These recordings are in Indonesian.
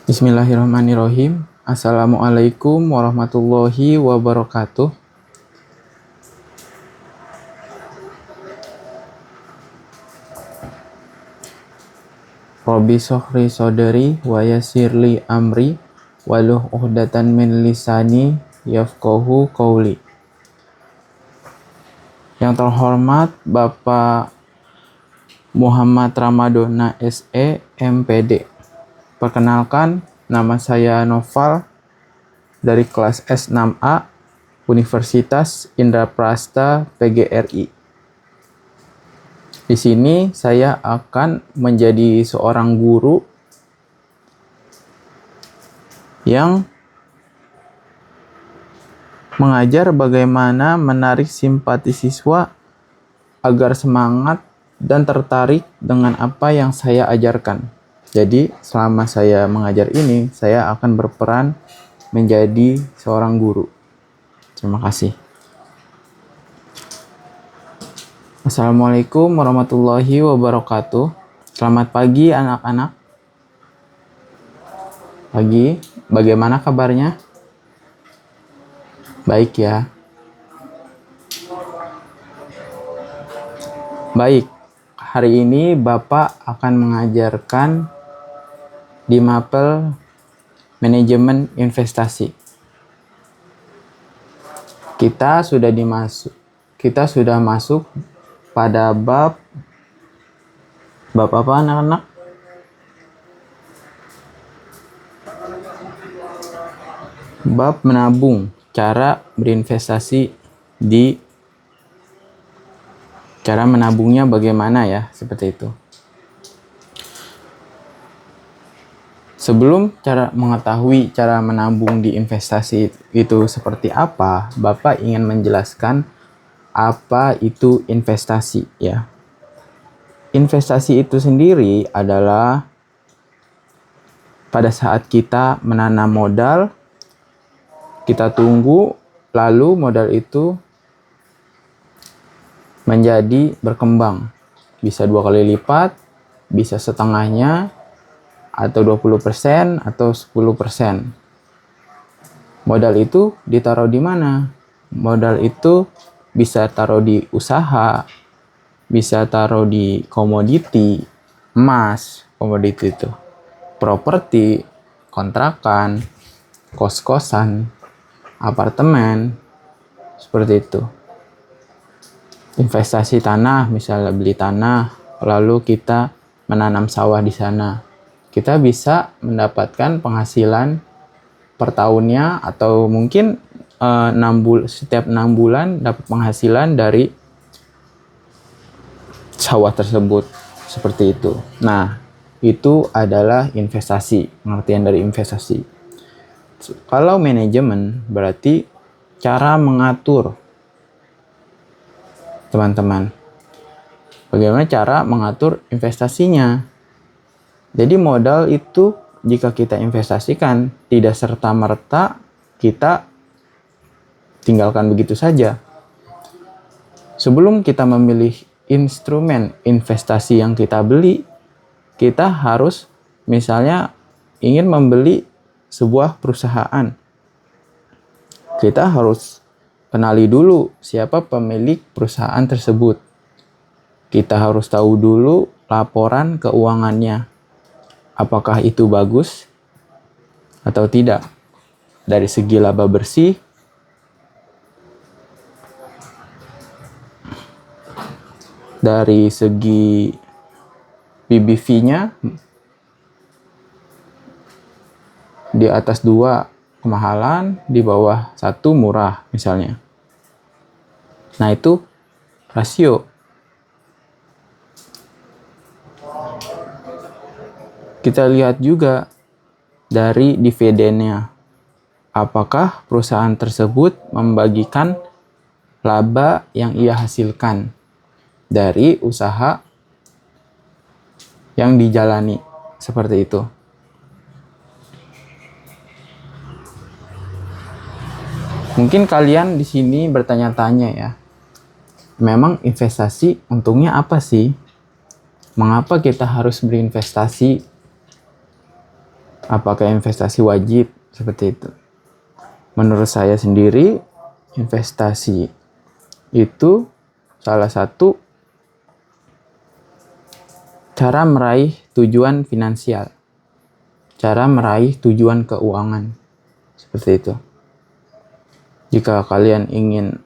Bismillahirrahmanirrahim. Assalamualaikum warahmatullahi wabarakatuh. Rabbi shrah sadri wa yassirli amri wahlul 'uqdatam min lisani yafqahu qauli. Yang terhormat Bapak Muhammad Ramadona SE MPD. Perkenalkan, nama saya Noval dari kelas S6A Universitas Indraprasta PGRI. Di sini saya akan menjadi seorang guru yang mengajar bagaimana menarik simpati siswa agar semangat dan tertarik dengan apa yang saya ajarkan. Jadi, selama saya mengajar ini, saya akan berperan menjadi seorang guru. Terima kasih. Assalamualaikum warahmatullahi wabarakatuh. Selamat pagi anak-anak. Pagi, bagaimana kabarnya? Baik ya. Baik, hari ini Bapak akan mengajarkan di mapel manajemen investasi. Kita sudah masuk pada bab apa anak-anak? Bab menabung, cara berinvestasi cara menabungnya bagaimana ya, seperti itu. Sebelum mengetahui cara menabung di investasi itu seperti apa, Bapak ingin menjelaskan apa itu investasi ya. Investasi itu sendiri adalah pada saat kita menanam modal, kita tunggu, lalu modal itu menjadi berkembang. Bisa 2 kali lipat, bisa setengahnya, atau 20% atau 10%. Modal itu ditaruh di mana? Modal itu bisa taruh di usaha, bisa taruh di komoditi, emas, komoditi itu, properti, kontrakan, kos-kosan, apartemen, seperti itu. Investasi tanah, misalnya beli tanah, lalu kita menanam sawah di sana. Kita bisa mendapatkan penghasilan per tahunnya, atau mungkin setiap 6 bulan dapat penghasilan dari sawah tersebut, seperti itu. Nah, itu adalah investasi, pengertian dari investasi. Kalau manajemen berarti cara mengatur, teman-teman. Bagaimana cara mengatur investasinya? Jadi modal itu jika kita investasikan tidak serta-merta kita tinggalkan begitu saja. Sebelum kita memilih instrumen investasi yang kita beli, kita harus misalnya ingin membeli sebuah perusahaan. Kita harus kenali dulu siapa pemilik perusahaan tersebut. Kita harus tahu dulu laporan keuangannya. Apakah itu bagus atau tidak? Dari segi laba bersih, dari segi PBV-nya di atas 2 kemahalan, di bawah 1 murah misalnya. Nah, itu rasio. Kita lihat juga dari dividennya. Apakah perusahaan tersebut membagikan laba yang ia hasilkan dari usaha yang dijalani, seperti itu. Mungkin kalian di sini bertanya-tanya ya, memang investasi untungnya apa sih? Mengapa kita harus berinvestasi? Apakah investasi wajib? Seperti itu. Menurut saya sendiri, investasi itu salah satu cara meraih tujuan finansial, cara meraih tujuan keuangan. Seperti itu. Jika kalian ingin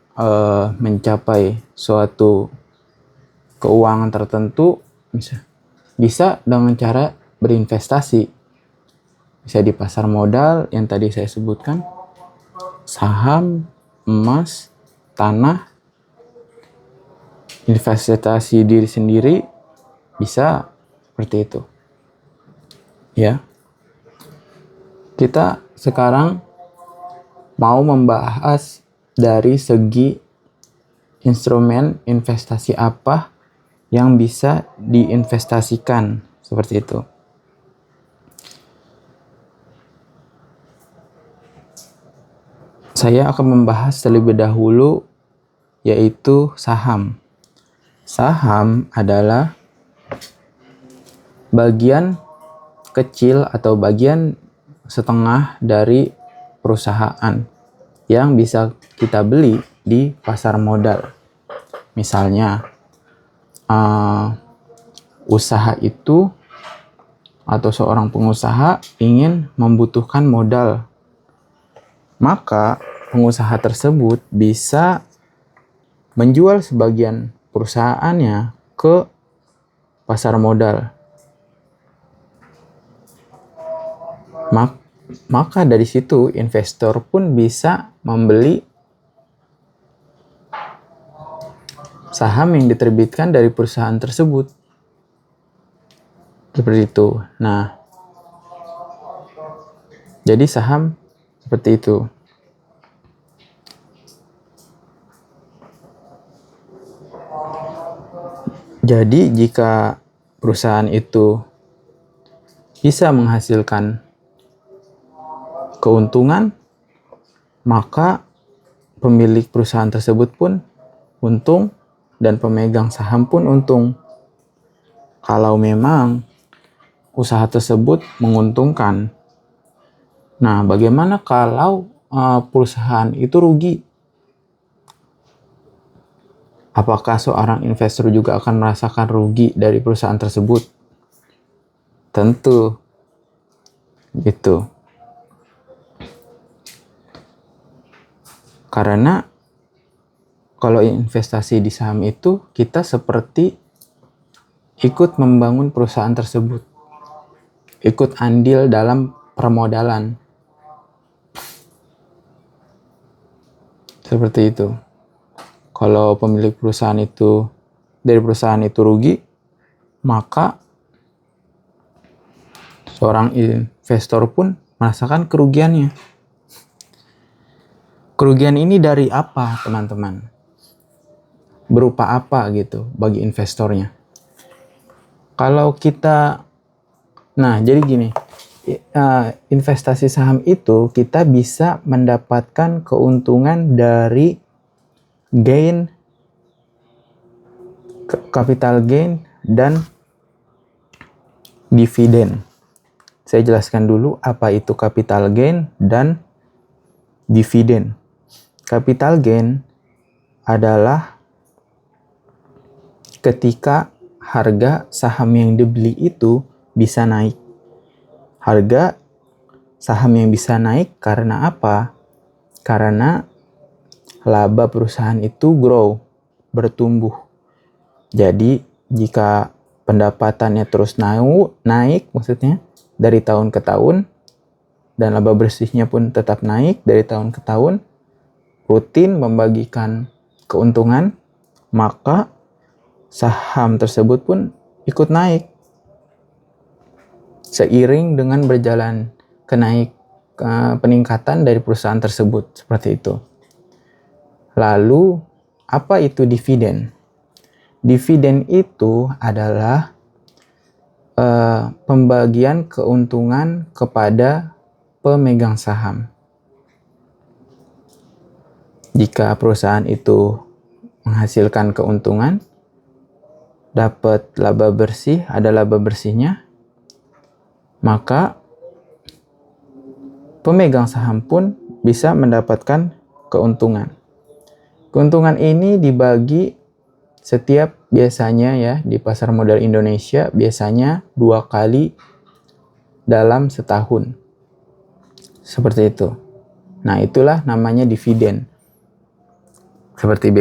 mencapai suatu keuangan tertentu, bisa dengan cara berinvestasi. Bisa di pasar modal yang tadi saya sebutkan, saham, emas, tanah, investasi diri sendiri, bisa seperti itu. Ya. Kita sekarang mau membahas dari segi instrumen investasi apa yang bisa diinvestasikan, seperti itu. Saya akan membahas terlebih dahulu yaitu saham. Saham adalah bagian kecil atau bagian setengah dari perusahaan yang bisa kita beli di pasar modal. Misalnya, usaha itu atau seorang pengusaha ingin membutuhkan modal, maka pengusaha tersebut bisa menjual sebagian perusahaannya ke pasar modal. Maka dari situ investor pun bisa membeli saham yang diterbitkan dari perusahaan tersebut. Seperti itu. Nah, jadi saham seperti itu. Jadi jika perusahaan itu bisa menghasilkan keuntungan, maka pemilik perusahaan tersebut pun untung dan pemegang saham pun untung. Kalau memang usaha tersebut menguntungkan. Nah, bagaimana kalau perusahaan itu rugi? Apakah seorang investor juga akan merasakan rugi dari perusahaan tersebut? Tentu. Gitu. Karena kalau investasi di saham itu, kita seperti ikut membangun perusahaan tersebut. Ikut andil dalam permodalan. Seperti itu. Kalau pemilik perusahaan itu, dari perusahaan itu rugi, maka seorang investor pun merasakan kerugiannya. Kerugian ini dari apa, teman-teman? Berupa apa gitu bagi investornya? Kalau kita, jadi gini, investasi saham itu kita bisa mendapatkan keuntungan dari gain, capital gain, dan dividen. Saya jelaskan dulu apa itu capital gain dan dividen. Capital gain adalah ketika harga saham yang dibeli itu bisa naik. Harga saham yang bisa naik karena apa? Karena laba perusahaan itu bertumbuh. Jadi jika pendapatannya terus naik maksudnya dari tahun ke tahun, dan laba bersihnya pun tetap naik dari tahun ke tahun, rutin membagikan keuntungan, maka saham tersebut pun ikut naik seiring dengan berjalan peningkatan dari perusahaan tersebut. Seperti itu. Lalu, apa itu dividen? Dividen itu adalah pembagian keuntungan kepada pemegang saham. Jika perusahaan itu menghasilkan keuntungan, dapat laba bersih, ada laba bersihnya, maka pemegang saham pun bisa mendapatkan keuntungan. Keuntungan ini dibagi setiap biasanya ya di pasar modal Indonesia biasanya 2 kali dalam setahun. Seperti itu. Nah, itulah namanya dividen. Seperti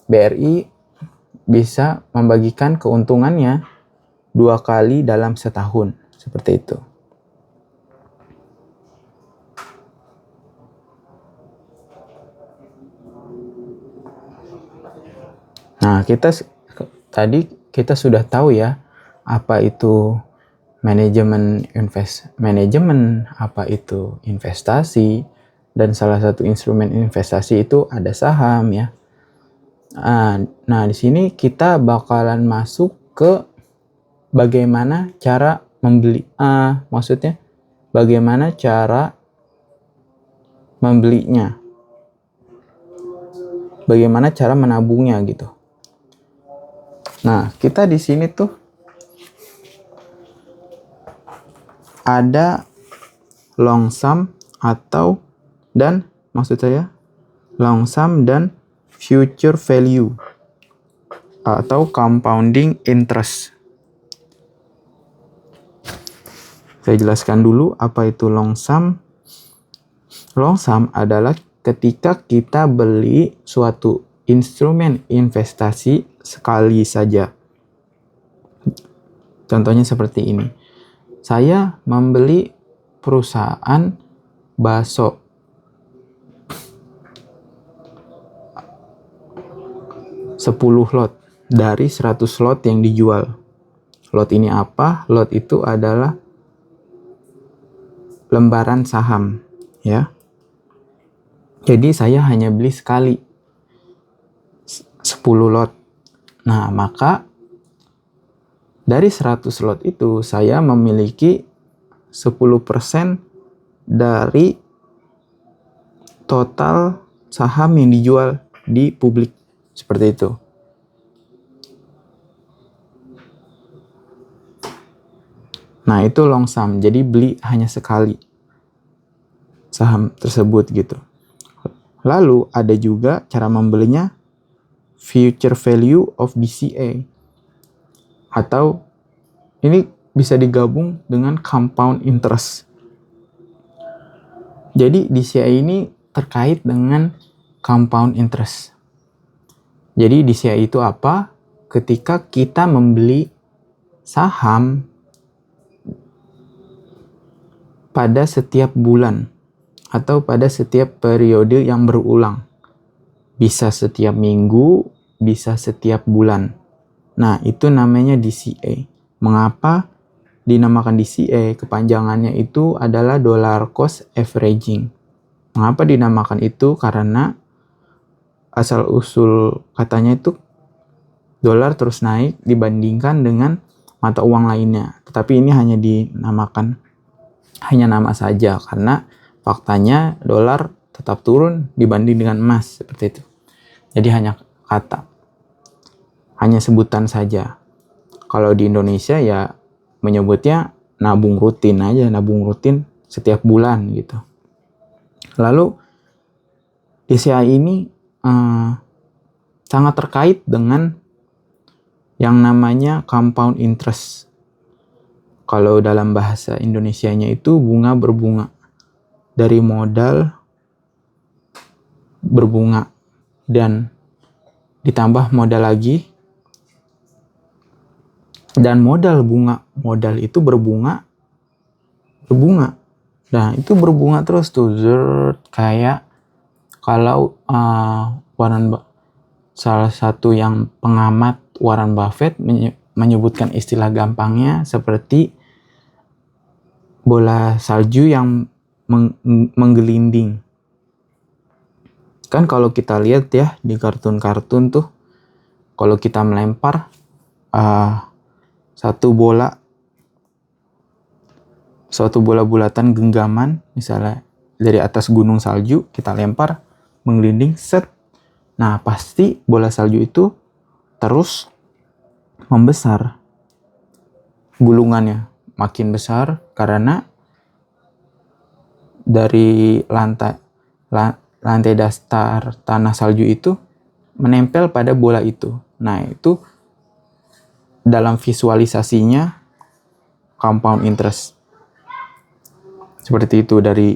BRI bisa membagikan keuntungannya 2 kali dalam setahun. Seperti itu. Nah, tadi kita sudah tahu ya apa itu manajemen, apa itu investasi, dan salah satu instrumen investasi itu ada saham ya. Nah, di sini kita bakalan masuk ke bagaimana cara membeli, maksudnya bagaimana cara membelinya, bagaimana cara menabungnya gitu. Nah, kita di sini tuh ada long sum long sum dan future value atau compounding interest. Saya jelaskan dulu apa itu long sum. Long sum adalah ketika kita beli suatu instrumen investasi sekali saja. Contohnya seperti ini. Saya membeli perusahaan bakso. Sepuluh lot dari 100 lot yang dijual. Lot ini apa? Lot itu adalah lembaran saham, ya. Jadi saya hanya beli sekali 10 lot. Nah, maka dari 100 lot itu saya memiliki 10% dari total saham yang dijual di publik. Seperti itu. Nah, itu long sum. Jadi beli hanya sekali saham tersebut gitu. Lalu ada juga cara membelinya future value of DCA. Atau ini bisa digabung dengan compound interest. Jadi DCA ini terkait dengan compound interest. Jadi DCA itu apa? Ketika kita membeli saham pada setiap bulan atau pada setiap periode yang berulang. Bisa setiap minggu, bisa setiap bulan. Nah, itu namanya DCA. Mengapa dinamakan DCA? Kepanjangannya itu adalah dollar cost averaging. Mengapa dinamakan itu? Karena asal-usul katanya itu dolar terus naik dibandingkan dengan mata uang lainnya. Tetapi ini hanya dinamakan, hanya nama saja, karena faktanya dolar tetap turun dibanding dengan emas, seperti itu. Jadi hanya kata, hanya sebutan saja. Kalau di Indonesia ya menyebutnya nabung rutin aja, nabung rutin setiap bulan gitu. Lalu DCA ini sangat terkait dengan yang namanya compound interest. Kalau dalam bahasa Indonesianya itu bunga berbunga. Dari modal berbunga dan ditambah modal lagi, dan modal itu berbunga. Nah, itu berbunga terus tuh, kayak kalau salah satu yang pengamat Warren Buffett menyebutkan istilah gampangnya seperti bola salju yang menggelinding. Kan kalau kita lihat ya di kartun-kartun tuh, kalau kita melempar suatu bola bulatan genggaman, misalnya dari atas gunung salju, kita lempar menggelinding, set. Nah, pasti bola salju itu terus membesar. Gulungannya makin besar karena dari lantai dasar tanah salju itu menempel pada bola itu. Nah, itu dalam visualisasinya compound interest. Seperti itu, dari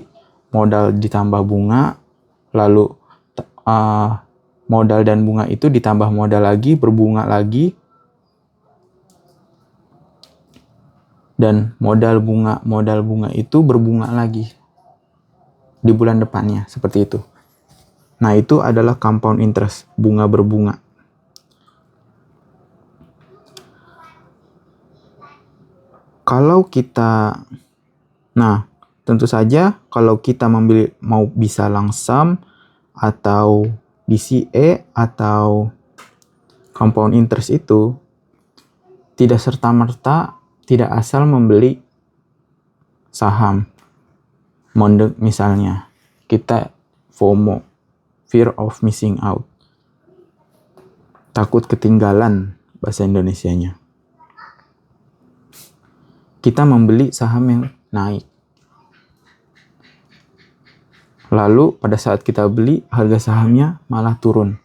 modal ditambah bunga, lalu modal dan bunga itu ditambah modal lagi, berbunga lagi, dan modal bunga itu berbunga lagi di bulan depannya, seperti itu. Nah, itu adalah compound interest, bunga berbunga. Kalau kita, tentu saja kalau kita mau bisa langsam atau DCA atau compound interest itu tidak serta-merta, tidak asal membeli saham. Misalnya, kita FOMO, fear of missing out, takut ketinggalan bahasa Indonesianya. Kita membeli saham yang naik. Lalu pada saat kita beli, harga sahamnya malah turun.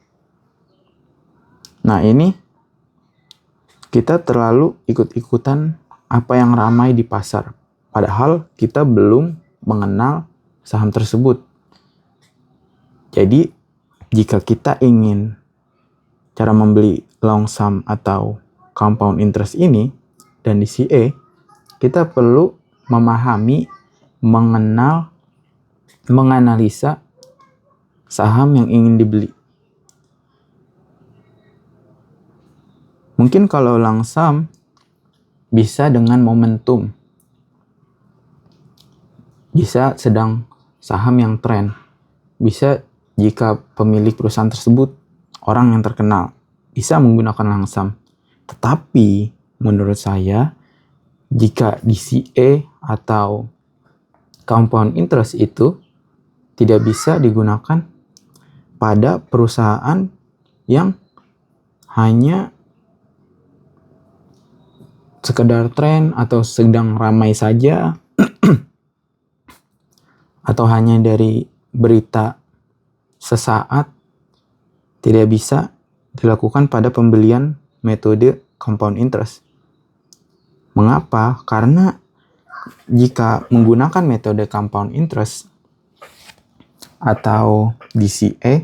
Nah, ini kita terlalu ikut-ikutan apa yang ramai di pasar. Padahal kita belum mengenal saham tersebut. Jadi, jika kita ingin cara membeli long sum atau compound interest ini dan DCA, kita perlu memahami, menganalisa saham yang ingin dibeli. Mungkin kalau long sum bisa dengan momentum. Bisa sedang saham yang tren. Bisa jika pemilik perusahaan tersebut orang yang terkenal. Bisa menggunakan long sum. Tetapi menurut saya, jika DCA atau compound interest itu tidak bisa digunakan pada perusahaan yang hanya sekedar tren atau sedang ramai saja atau hanya dari berita sesaat, tidak bisa dilakukan pada pembelian metode compound interest. Mengapa? Karena jika menggunakan metode compound interest atau DCA,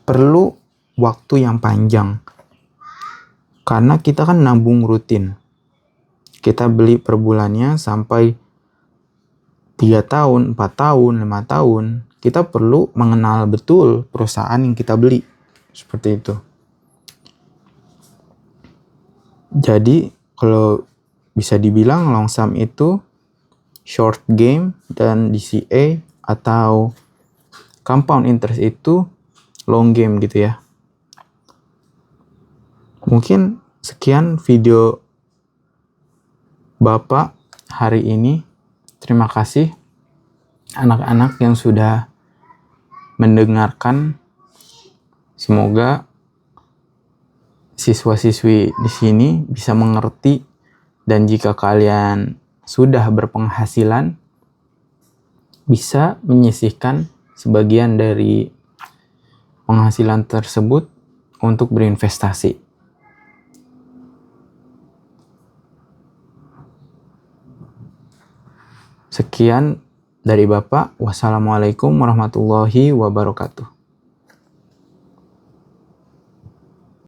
perlu waktu yang panjang. Karena kita kan nabung rutin. Kita beli per bulannya sampai 3 tahun, 4 tahun, 5 tahun. Kita perlu mengenal betul perusahaan yang kita beli. Seperti itu. Jadi, kalau bisa dibilang long sum itu short game dan DCA atau compound interest itu long game gitu ya. Mungkin sekian video Bapak hari ini. Terima kasih anak-anak yang sudah mendengarkan. Semoga siswa-siswi di sini bisa mengerti, dan jika kalian sudah berpenghasilan, bisa menyisihkan sebagian dari penghasilan tersebut untuk berinvestasi. Sekian dari Bapak. Wassalamualaikum warahmatullahi wabarakatuh.